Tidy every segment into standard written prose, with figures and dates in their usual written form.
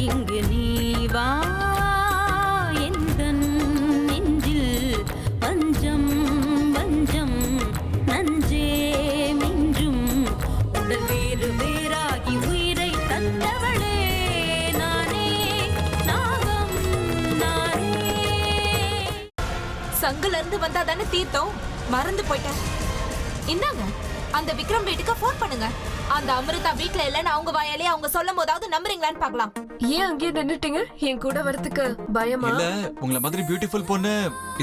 இங்கு நீ வா எந்தன் நெஞ்சில் பஞ்சம் வஞ்சம் நஞ்சே மிஞ்சும் உடல் வேறு வேறாகி உயிரை தந்தவளே நானே நாகம் நானே. சங்குல இருந்து வந்தா தானே தீர்த்தம், மறந்து போயிட்டேன். இந்தாங்க, அந்த விக்ரம் வீட்டுக்கு போன் பண்ணுங்க. அந்த அமிர்தா வீட்ல இல்லன்னு அவங்க வாயாலே அவங்க சொல்லும் போதாவது நம்புறீங்களான்னு பாக்கலாம். ஏன் அங்கேயே நின்னுட்டீங்க? என் கூட வரதுக்கு பயமா? இல்ல, உங்களை மாதிரி பியூட்டிஃபுல் பொண்ணு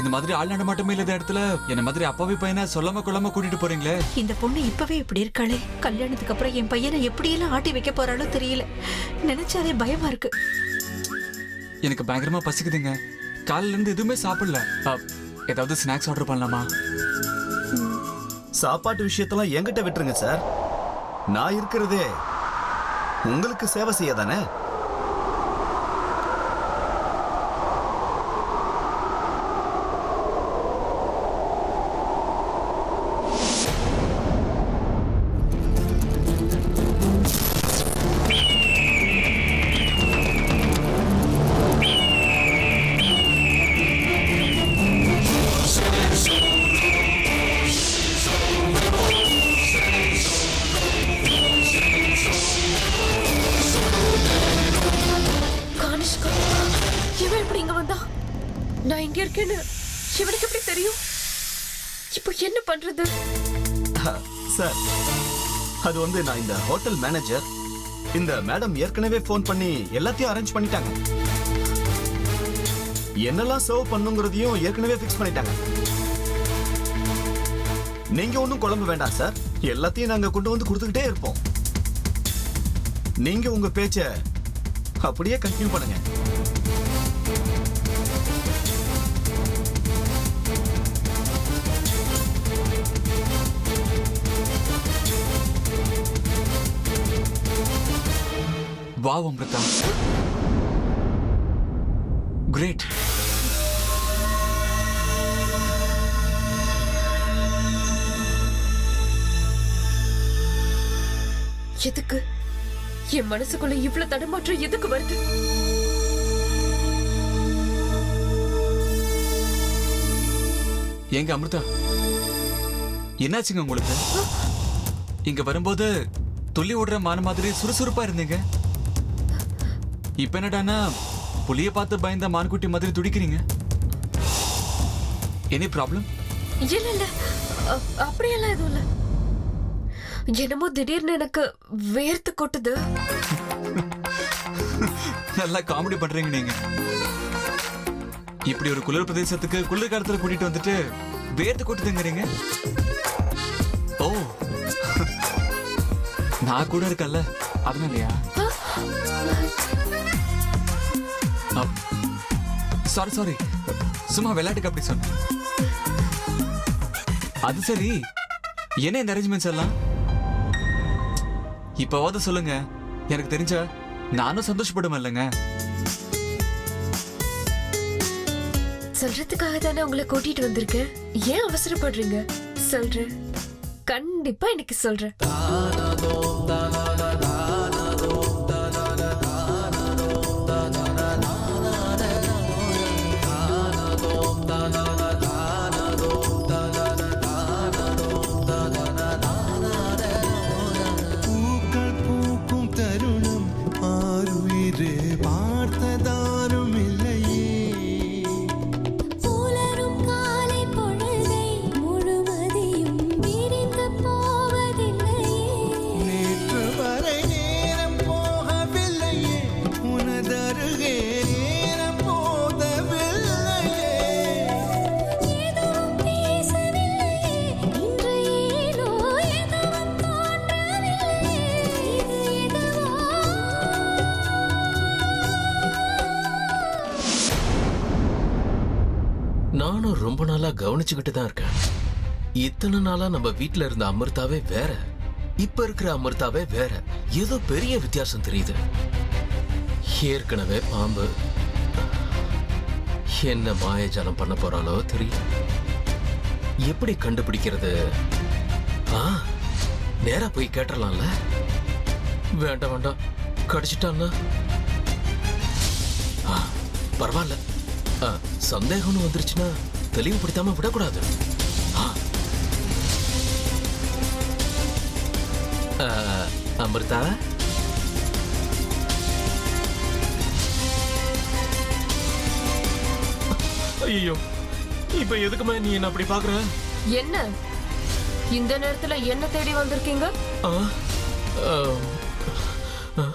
இந்த மாதிரி ஆள் நடமாட்டமே இல்லாத இடத்துல என்ன மாதிரி அப்பாவி பையனை சொல்லாம கொள்ளாம கூட்டிட்டு போறீங்களே. இந்த பொண்ணு இப்பவே இப்படி இருக்காளே, கல்யாணத்துக்கு அப்புறம் என் பையனை எப்படியெல்லாம் ஆட்டி வைக்க போறாளோ தெரியல. நினைச்சாலே பயமா இருக்கு. எனக்கு பயங்கரமா பசிக்குதுங்க. காலையில இருந்து எதுவுமே சாப்பிடல. ஏதாவது ஸ்நாக்ஸ் ஆர்டர் பண்ணலாமா? சாப்பாட்டு விஷயத்தெல்லாம் என்கிட்ட விட்டுருங்க சார். நான் இருக்கிறதே உங்களுக்கு சேவை செய்ய தானே. இவன் எப்படி இங்க வந்தா? நான் இங்க இருக்கேன்னு இவனுக்கு எப்படி தெரியும்? இப்போ என்ன பண்றது? சார், அது வந்து நான் இந்த ஹோட்டல் மேனேஜர். இந்த மேடம் ஏற்கனவே ஃபோன் பண்ணி எல்லாத்தையும் அரேஞ்ச் பண்ணிட்டாங்க. என்னெல்லாம் சர்வ் பண்ணுங்கிறதையும் ஏற்கனவே ஃபிக்ஸ் பண்ணிட்டாங்க. நீங்க ஒன்றும் குழம்பு வேண்டாம் சார். எல்லாத்தையும் நாங்க கொண்டு வந்து கொடுத்துக்கிட்டே இருப்போம். நீங்க உங்க பேச்ச அப்படியே கண்டினியூ பண்ணுங்க. Wow Amrita, great. எதுக்கு என் மனசுக்குள்ள இவ்வளவு தடுமாற்றம் எதுக்கு வருது? ஏங்க அமிர்தா, என்னாச்சுங்க உங்களுக்கு? இங்க வரும்போது துள்ளி ஓடுற மான மாதிரி சுறுசுறுப்பா இருந்தீங்க. இப்ப என்னடானா புலிய பார்த்து பயந்த மான்குட்டி மாதிரி துடிக்கிறீங்க. Any problem? இல்ல இல்ல, அப்படியெல்லாம் எதுவும் இல்ல. என்னமோ திடீர்னு எனக்கு வேர்த்து கொட்டுது. நல்லா காமெடி பண்றீங்க நீங்க. இப்படி ஒரு குளிர் பிரதேசத்துக்கு குளிர் காலத்துல கூட்டிட்டு வந்துட்டு வேர்த்து கொட்டுதுங்கிறீங்க. ஓ, நான் கூட இருக்கல்ல, அதனாலயா? சாரி சாரி, சும்மா விளையாட்டுக்கு அப்படி சொன்னேன். அது சரி, என்ன இந்த அரேஞ்ச்மெண்ட்ஸ் எல்லாம்? இப்பவாவது சொல்லுங்க, எனக்கு தெரிஞ்ச நானும் சந்தோஷப்படுவேன் இல்லைங்க. சொல்றதுக்காக தானே உங்களை கூட்டிட்டு வந்திருக்கேன். ஏன் அவசரப்படுறீங்க? சொல்றேன், கண்டிப்பா இன்னைக்கு சொல்றேன். நானும் ரொம்ப நாளா கவனிச்சுக்கிட்டு தான் இருக்கேன். இத்தனை நாளா நம்ம வீட்டுல இருந்த அமிர்தாவே வேற, இப்ப இருக்கிற அமிர்தாவே வேற. ஏதோ பெரிய வித்தியாசம் தெரியுது. ஏற்கனவே பாம்பு என்ன மாயஜாலம் பண்ண போறாளோ தெரியும். எப்படி கண்டுபிடிக்கிறது? நேரா போய் கேட்டலாம்ல. வேண்டாம் வேண்டாம், கடிச்சிட்டான்னா பரவாயில்ல. சந்தேகம்னு வந்துருச்சுன்னா தெளிவுபடுத்தாம விடக்கூடாது. அமிர்தா, ஐயோ, இப்ப எதுக்குமா நீ என்ன அப்படி பாக்குற? என்ன இந்த நேரத்துல என்ன தேடி வந்திருக்கீங்க? ஆ, ஆ, ஆ.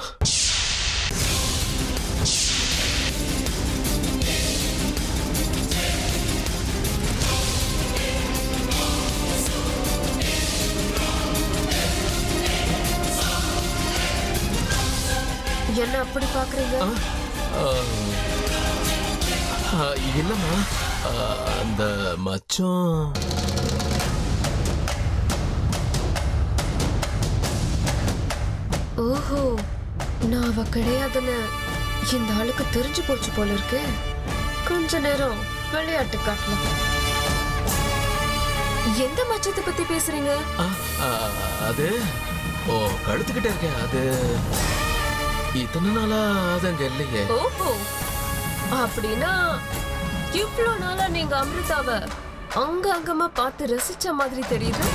என்ன அப்படி பாக்குறீங்க? இல்லம்மா, அந்த மச்சம் ஓஹோ, நான் அவ கிடையாதுன்னு இந்த ஆளுக்கு தெரிஞ்சு போச்சு போல இருக்கு. கொஞ்ச நேரம் விளையாட்டு காட்டலாம். எந்த மச்சத்தை பத்தி பேசுறீங்க? அது ஓ கழுத்துக்கிட்ட இருக்க. அது இத்தனை நாளா அது அங்க இல்லையே. ஓஹோ, அப்படின்னா இவ்வளவு நாளா நீங்க அமிர்தாவை அங்கமா பார்த்து ரசிச்ச மாதிரி தெரியுது.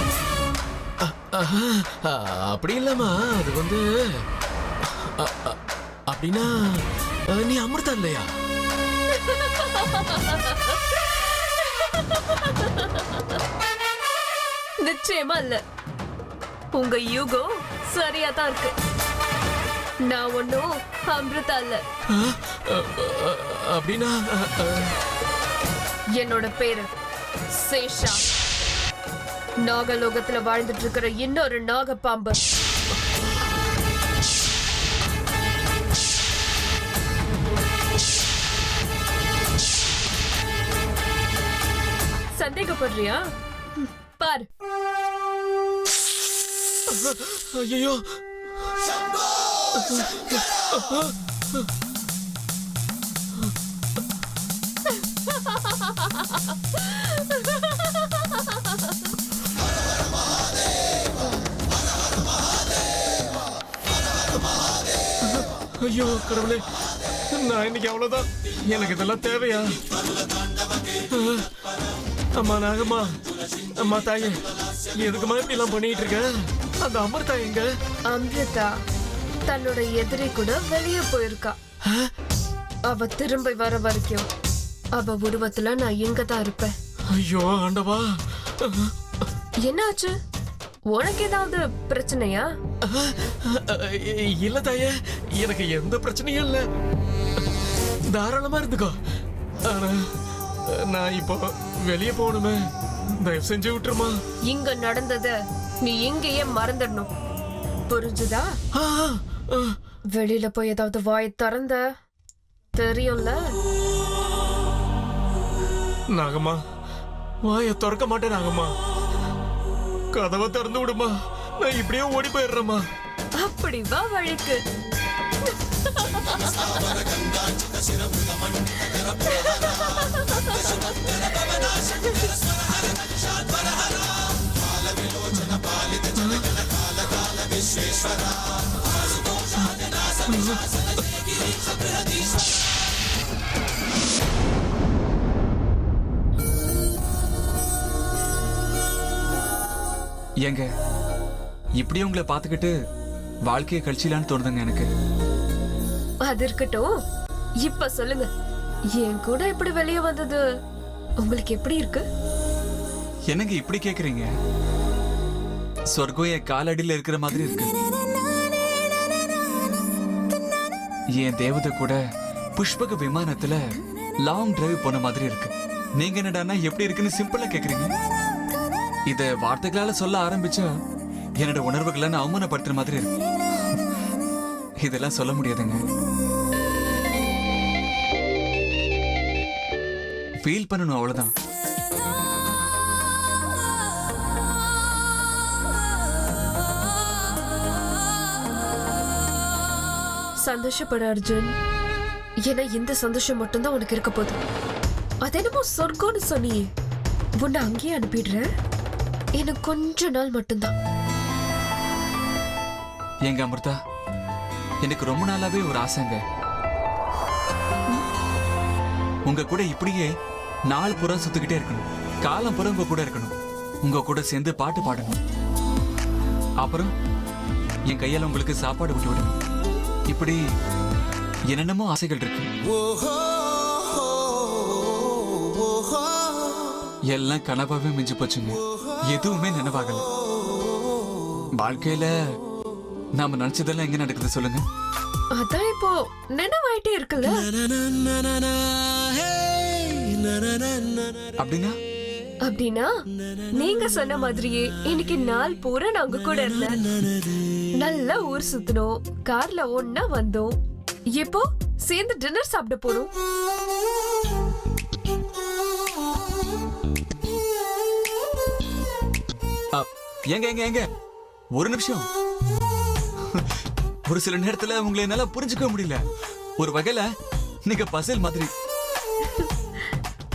அப்படி இல்லம்மா, அது வந்து அப்படின்னா நீ அமிர்தா இல்லையா? நிச்சயமா இல்ல. உங்க யூகோ சரியா தான் இருக்கு. நான் ஒன்னும் அமிர்தா இல்ல. அப்படின்னா என்னோட பேரு சேஷா. நாகலோகத்துல வாழ்ந்துட்டு இருக்கிற இன்னொரு நாகப்பாம்பு. சந்தேகப்படுறியா? பாரு. ஐயோ, ஐயோ கடவுளே, நான் இன்னைக்கு அவ்வளவுதான். எனக்கு இதெல்லாம் தேவையா? அம்மா நாகம்மா, அம்மா தாயே, எதுக்குமா இப்படி எல்லாம் பண்ணிட்டு இருக்க? அந்த அமிர்தா எங்க? அமிர்தா தன்னோட எதிரி கூட வெளியே போயிருக்கா. அவ திரும்ப வர வரைக்கும் அவ உருவத்துல நான் இங்க தான் இருப்பேன். ஐயோ ஆண்டவா, என்னாச்சு? உனக்கு ஏதாவது பிரச்சனையா? இல்ல தாயே, எனக்கு எந்த பிரச்சனையும் இல்ல. தாராளமா இருந்துக்கோ. ஆனா நான் இப்போ வெளியே போகணுமே, தயவு செஞ்சு விட்டுருமா. இங்க நடந்தத நீ இங்கேயே மறந்துடணும், புரிஞ்சுதா? வெளியில போய் ஏதாவது வாயை திறந்த தெரியும்ல. நாகம்மா, வாயை திறக்க மாட்டேன் நாகம்மா. கதவை திறந்து விடுமா, நான் இப்படியே ஓடி போயிடுறேம்மா. அப்படி வா வழிக்கு. ஏங்க இப்படி உங்களை பார்த்துக்கிட்டு வாழ்க்கையை கழிச்சிடலான்னு தோணுதுங்க எனக்கு. அது இருக்கட்டும், இப்ப சொல்லுங்க, என் கூட இப்படி வெளியே வந்தது உங்களுக்கு எப்படி இருக்கு? என்னங்க இப்படி கேக்குறீங்க? சொர்க்கம் என் காலடியில் இருக்கிற மாதிரி இருக்கு. என் தேவதை கூட புஷ்பக விமானத்துல லாங் டிரைவ் போன மாதிரி இருக்கு. நீங்க என்னடான்னா எப்படி இருக்குன்னு சிம்பிளா கேக்குறீங்க. இத வார்த்தைகளால சொல்ல ஆரம்பிச்சா என்னோட உணர்வுகளை நான் அவமானப்படுத்துற மாதிரி இருக்கு. இதெல்லாம் சொல்ல முடியாதுங்க. ஃபீல் பண்ணணும், அவ்வளவுதான். சந்தோஷப்பட அர்ஜுன். ஏன்னா இந்த சந்தோஷம் மட்டும்தான் உனக்கு இருக்க போகுது. அது என்னமோ சொர்க்கம்னு சொன்னியே, உன்னை அங்கேயே அனுப்பிடுறேன். எனக்கு கொஞ்ச நாள் மட்டும்தான். எங்க அமிர்தா, எனக்கு ரொம்ப நாளாவே ஒரு ஆசைங்க. உங்க கூட இப்படியே நாள் புறம் சுத்திக்கிட்டே இருக்கணும், காலம் புறம் உங்க கூட இருக்கணும், உங்க கூட சேர்ந்து பாட்டு பாடணும், அப்புறம் என் கையால உங்களுக்கு சாப்பாடு விட்டு விடணும். இப்படி என்னென்னமோ ஆசைகள் இருக்கு. எல்லாம் கனவாவே மிஞ்சு போச்சுங்க. எதுவுமே நினைவாகல. வாழ்க்கையில நாம நினைச்சதெல்லாம் எங்க நடக்குது சொல்லுங்க? அதான் இப்போ நினைவாயிட்டே இருக்குல்ல. அப்படின்னா அப்படின்னா நீங்க சொன்ன மாதிரியே இன்னைக்கு நாள் பூரா நாங்க கூட இருந்தேன். நல்லா ஊர் சுத்தணும், கார்ல ஒன்னா வந்தோம், இப்போ சேர்ந்து டின்னர் சாப்பிட போறோம். எங்க எங்க எங்க ஒரு நிமிஷம். ஒரு சில நேரத்துல உங்களை என்னால புரிஞ்சுக்க முடியல. ஒரு வகையில நீங்க பசில் மாதிரி.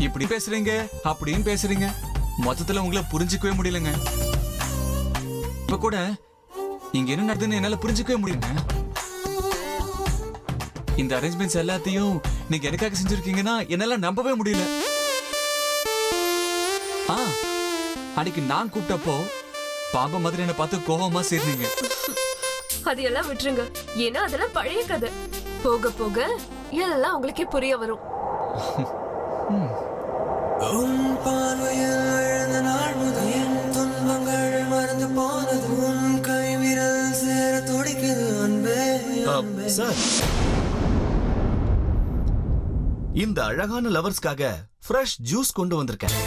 இப்படி பேசுறீங்க அப்படியும் பேசுறீங்க, மொத்தத்துல உங்களை புரிஞ்சுக்கவே முடியலங்க. இப்ப கூட இங்க என்ன நடக்குதுன்னு என்னால புரிஞ்சுக்கவே முடியல. இந்த அரேஞ்ச்மெண்ட்ஸ் எல்லாத்தையும் நீங்க எனக்காக செஞ்சிருக்கீங்கன்னா என்னால நம்பவே முடியல. அன்னைக்கு நான் கூப்பிட்டப்போ பாம்பா மாதிரி என்ன பார்த்து கோபமா சேர்ந்தீங்க. அதையெல்லாம் விட்டுருங்க, ஏன்னா அதெல்லாம் பழைய கதை. போக போக எல்லாம் உங்களுக்கே புரிய வரும். சார், இந்த அழகான லவர்ஸ்க்காக ஃப்ரெஷ் ஜூஸ் கொண்டு வந்திருக்கேன்.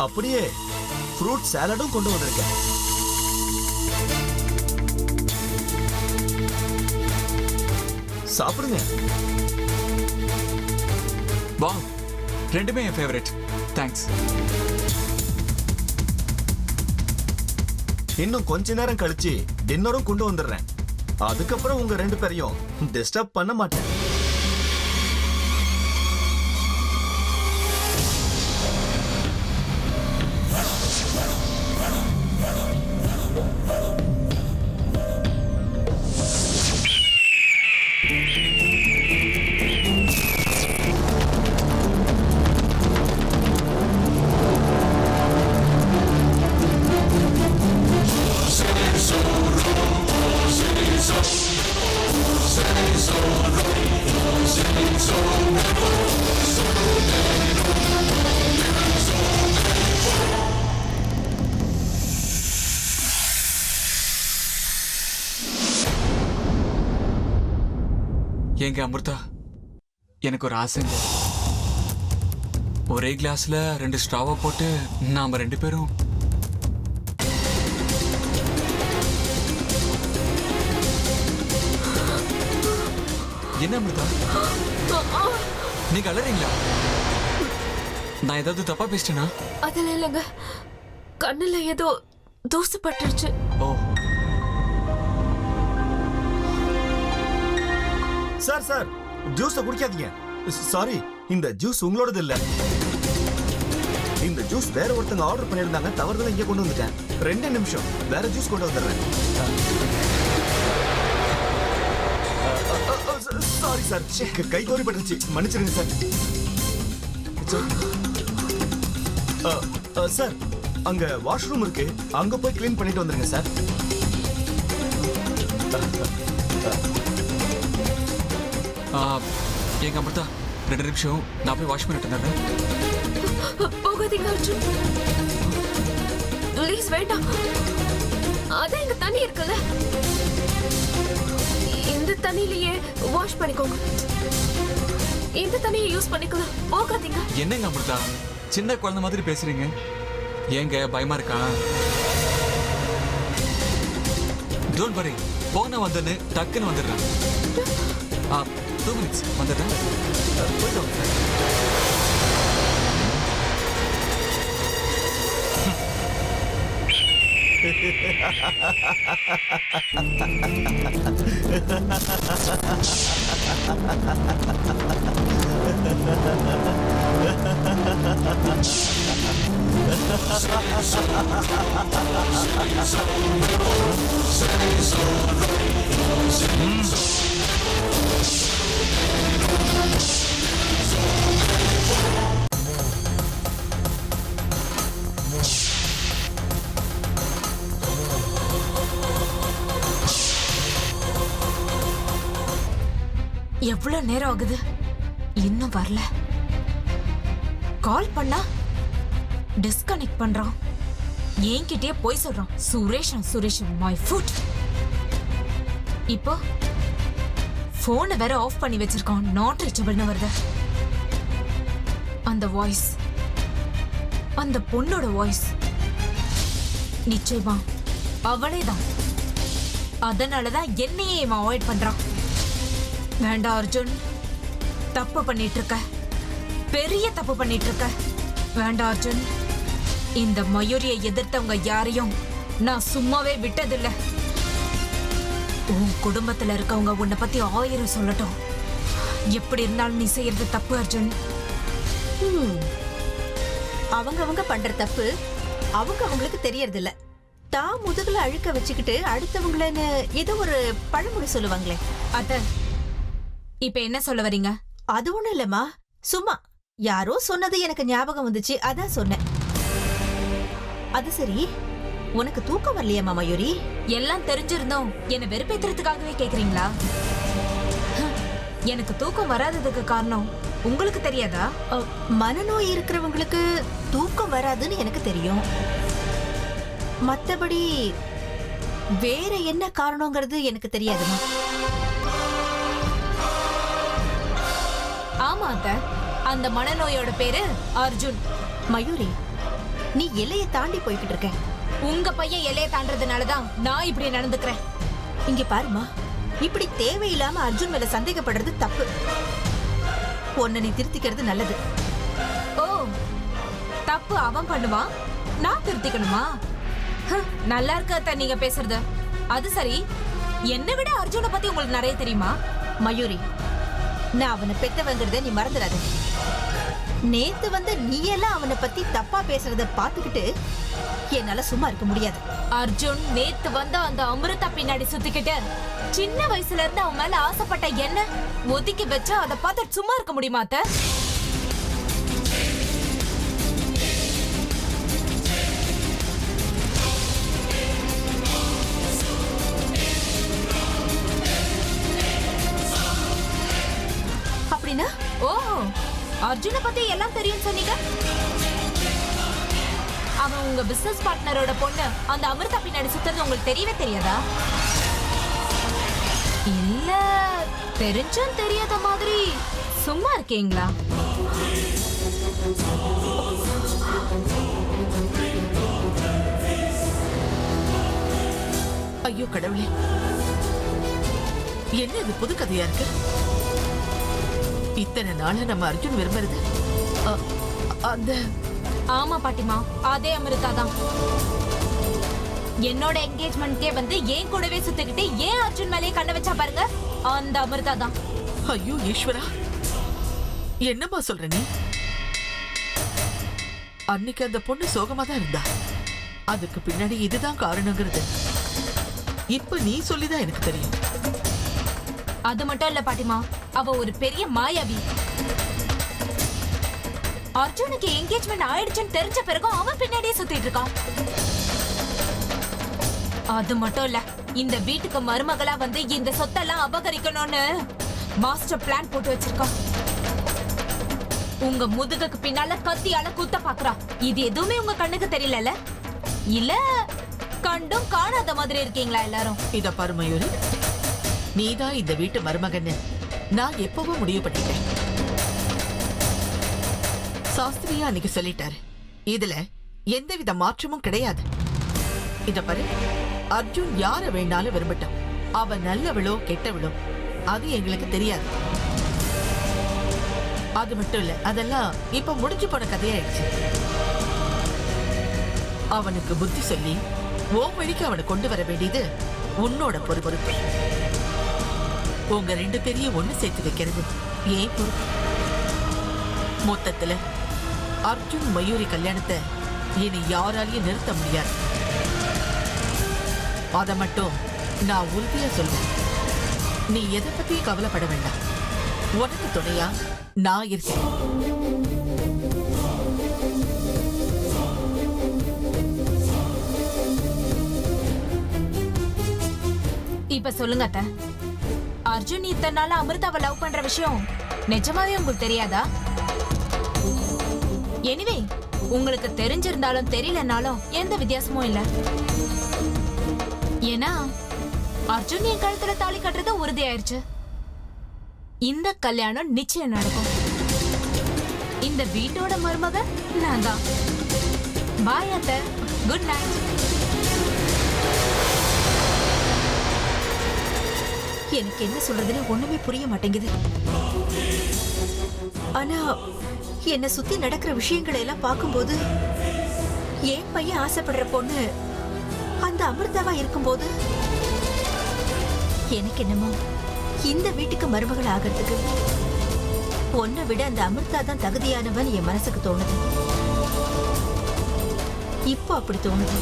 அப்படியே ஃப்ரூட் சாலடும் கொண்டு வந்திருக்கேன். சாப்பிடுங்க. வா, ரெண்டுமே என் ஃபேவரட். தேங்க்ஸ். இன்னும் கொஞ்ச நேரம் கழிச்சு டின்னரும் கொண்டு வந்துடுறேன். அதுக்கப்புறம் உங்க ரெண்டு பேரையும் டிஸ்டர்ப் பண்ண மாட்டேன். ஏங்க அமிர்தா, எனக்கு ஒரு ஆசைங்க. ஒரே கிளாஸ்ல 2 ஸ்ட்ராவை போட்டு நாம 2 பேரும் என்ன அமிர்தா, நீங்க அலறீங்களா? நான் ஏதாவது தப்பா பேசிட்டேனா? அதெல்லாம் இல்லைங்க, கண்ணுல ஏதோ தூசு பட்டுருச்சு. ஓ சார் சார், ஜூஸ குடிக்காதீங்க. சாரி, இந்த ஜூஸ் உங்களோடது இல்ல. இந்த ஜூஸ் வேற ஒருத்தங்க ஆர்டர் பண்ணிருந்தாங்க, தவறுதலா இங்க கொண்டு வந்துட்டேன். 2 நிமிஷம், வேற ஜூஸ் கொண்டு வந்துடுறேன். சாரி சார், கை தோறி பட்டுருச்சு, மன்னிச்சிருங்க சார். சார், அங்க வாஷ்ரூம் இருக்கு, அங்க போய் கிளீன் பண்ணிட்டு வந்துருங்க சார். எங்க அமிர்தா, 2 நிமிஷம், நான் போய் வாஷ் பண்ணிட்டு வந்துடுறேன். போகாதீங்க அர்ஜுன், ப்ளீஸ் வேண்டாம். அதான் இங்க தண்ணி இருக்குல்ல, இந்த தண்ணியிலேயே வாஷ் பண்ணிக்கோங்க. இந்த தண்ணியை யூஸ் பண்ணிக்கலாம், போகாதீங்க. என்னங்க அமிர்தா, சின்ன குழந்தை மாதிரி பேசுறீங்க. ஏங்க பயமா இருக்கா? டோன்ட் வரி, போன வந்துன்னு டக்குன்னு வந்துடுறேன். 2 minutes வந்துடுறேன். போயிட்டு வாங்க. எவ்வளவு நேரம் ஆகுது இன்னும் வரல. கால் பண்ணா டிஸ்கனெக்ட் பண்றான். என்கிட்டயே போய் சொல்றான். Suresh my foot. இப்போ போனை வேற ஆஃப் பண்ணி வச்சிருக்கான். நாட் ரீச்சபிள்னு வருது. அந்த வாய்ஸ், அந்த பொண்ணோட வாய்ஸ் நிச்சயமா அவளேதான். அதனாலதான் என்னையே இவன் அவாய்ட் பண்றான். வேண்டாம் அர்ஜுன், தப்பு பண்ணிட்டு இருக்க, பெரிய தப்பு பண்ணிட்டு இருக்க. வேண்டாம் அர்ஜுன், இந்த மயூரியை எதிர்த்தவங்க யாரையும் நான் சும்மாவே விட்டதில்ல. உன் குடும்பத்துல இருக்கவங்க உன்னை பத்தி 1000 சொல்லட்டும். எப்படி இருந்தாலும் நீ செய்யறது தப்பு அர்ஜுன். அவங்க பண்ற தப்பு அவங்களுக்கு தெரியறது இல்ல. தான் முதுகுல அழுக்க வச்சுக்கிட்டு அடுத்தவங்களன்னு ஏதோ ஒரு பழமொழி சொல்லுவாங்களே. அத்த, இப்ப என்ன சொல்ல வரீங்க? அது ஒண்ணும் இல்லம்மா, சும்மா யாரோ சொன்னது எனக்கு ஞாபகம் வந்துச்சு, அதான் சொன்னேன். அது சரி, உனக்கு தூக்கம் வரலையாமா மயூரி? எல்லாம் தெரிஞ்சிருந்தோம் என்ன வெறுப்பேத்துறதுக்காகவே கேக்குறீங்களா? எனக்கு தூக்கம் வராததுக்கு காரணம் உங்களுக்கு தெரியாதா? மனநோய் இருக்கிறவங்களுக்கு தூக்கம் வராதுன்னு எனக்கு தெரியும். மத்தபடி வேற என்ன காரணங்கிறது எனக்கு தெரியாதுமா. ஆமா அத்த, அந்த மனநோயோட பேரு அர்ஜுன். மயூரி, நீ எல்லையை தாண்டி போய்கிட்டு இருக்க. உங்க பையன் எல்லையை தாண்டறதுனாலதான் நான் இப்படி நடந்துக்கிறேன். இங்க பாருமா, இப்படி தேவையில்லாம அர்ஜுன் மேல சந்தேகப்படுறது தப்பு. உன்னை நீ திருத்திக்கிறது நல்லது. ஓ, தப்பு அவன் பண்ணுவான், நான் திருத்திக்கணுமா? நல்லா இருக்கு அத்த நீங்க பேசுறது. அது சரி, என்னை விட அர்ஜுனை பத்தி உங்களுக்கு நிறைய தெரியுமா? மயூரி, நான் அவனை பெத்தவங்கிறத நீ மறந்துடாத. நேத்து வந்து நீ எல்லாம் அவனை பத்தி தப்பா பேசுறத பாத்துக்கிட்டு என்னால சும்மா இருக்க முடியாது. அர்ஜுன் நேத்து வந்து அந்த அமிர்தா பின்னாடி சுத்திக்கிட்டு சின்ன வயசுல இருந்து அவன் மேல ஆசைப்பட்ட என்ன ஒதுக்கி வச்சா அதை பார்த்து சும்மா இருக்க முடியுமா அத்த? அப்படின்னா ஓ, அர்ஜுனை பத்தி எல்லாம் தெரியும் சொன்னீங்க. அவன் உங்க பிசினஸ் பார்ட்னரோட பொண்ணு அந்த அமிர்தா பின்னாடி சுத்துறது உங்களுக்கு தெரியவே தெரியாதா? இல்ல, தெரிஞ்சும் தெரியாத மாதிரி சும்மா இருக்கீங்களா? ஐயோ கடவுளே, என்ன இது புது கதையா இருக்கு? இத்தனை நாள நம்ம அர்ஜுன் விரும்புறது அந்த... ஆமா பாட்டிமா, அதே அமிர்தா தான். என்னோட என்கேஜ்மெண்ட்கே வந்து ஏன் கூடவே சுத்திக்கிட்டு ஏன் அர்ஜுன் மேலே கண்ண வச்சா பாருங்க, அந்த அமிர்தா தான். ஐயோ ஈஸ்வரா, என்னம்மா சொல்ற நீ? அன்னைக்கு அந்த பொண்ணு சோகமா தான் இருந்தா, அதுக்கு பின்னாடி இதுதான் காரணங்கிறது இப்ப நீ சொல்லிதான் எனக்கு தெரியும். அது மட்டும் இல்ல பாட்டிமா, அவ ஒரு பெரிய மாயாவி. அர்ஜுனுக்கு என்கேஜ்மெண்ட் ஆயிடுச்சுன்னு தெரிஞ்ச பிறகு அவன் பின்னாடியே சுத்திட்டு இருக்கான். அது மட்டும் இல்ல, இந்த வீட்டுக்கு மருமகளா வந்து இந்த சொத்தெல்லாம் அபகரிக்கணும்னு மாஸ்டர் பிளான் போட்டு வச்சிருக்கான். உங்க முதுகுக்கு பின்னால கத்தியால குத்த பாக்குறா. இது எதுவுமே உங்க கண்ணுக்கு தெரியல? இல்ல கண்டும் காணாத மாதிரி இருக்கீங்களா எல்லாரும்? இத பாரு மயூரி, நீதான் இந்த வீட்டு மருமகன்னு நான் எப்பவும் முடிவு பண்ணிட்டேன். சாஸ்திரியா அன்னைக்கு சொல்லிட்டாரு, இதுல எந்தவித மாற்றமும் கிடையாது. இத பாரு, அர்ஜுன் யார வேணாலும் விரும்பட்டும், அவ நல்லவளோ கெட்டவளோ அது எங்களுக்கு தெரியாது. அது மட்டும் இல்ல, அதெல்லாம் இப்ப முடிஞ்சு போன கதையாயிடுச்சு. அவனுக்கு புத்தி சொல்லி ஓ வழிக்கு அவனை கொண்டு வர வேண்டியது உன்னோட பொறுப்பு. உங்க 2 பேரையும் ஒண்ணு சேர்த்து வைக்கிறது ஏன் பொறுப்பு. மொத்தத்துல அர்ஜுன் மயூரி கல்யாணத்தை இனி யாராலையும் நிறுத்த முடியாது. அத மட்டும் நான் உறுதியா சொல்றேன். நீ எதை பத்தியும் கவலைப்பட வேண்டாம், உனக்கு துணையா நான் இருக்கேன். இப்ப சொல்லுங்க அத்த, அர்ஜுன் இத்தனை நாளா அமிர்தாவை லவ் பண்ற விஷயம் நிஜமாவே உங்களுக்கு தெரியாதா? எனிவே உங்களுக்கு தெரிஞ்சிருந்தாலும் தெரியலனாலும் எந்த வித்தியாசமும் இல்ல. ஏன்னா அர்ஜுன் என் கழுத்துல தாலி கட்டுறது உறுதியாயிருச்சு. இந்த கல்யாணம் நிச்சயம் நடக்கும். இந்த வீட்டோட மருமக நான் தான். பாய் அத்தை, குட் நைட். எனக்கு என்ன சொல்றதுன்னு ஒண்ணுமே புரிய மாட்டேங்குது. ஆனா என்ன சுத்தி நடக்கிற விஷயங்களை எல்லாம் பார்க்கும்போது என் பையன் ஆசைப்படுற பொண்ணு அந்த அமிர்தாவா இருக்கும்போது எனக்கு என்னமோ இந்த வீட்டுக்கு மருமகள் ஆகிறதுக்கு பொண்ணை விட அந்த அமிர்தா தான் தகுதியானவன் என் மனசுக்கு தோணுது. இப்போ அப்படி தோணுது.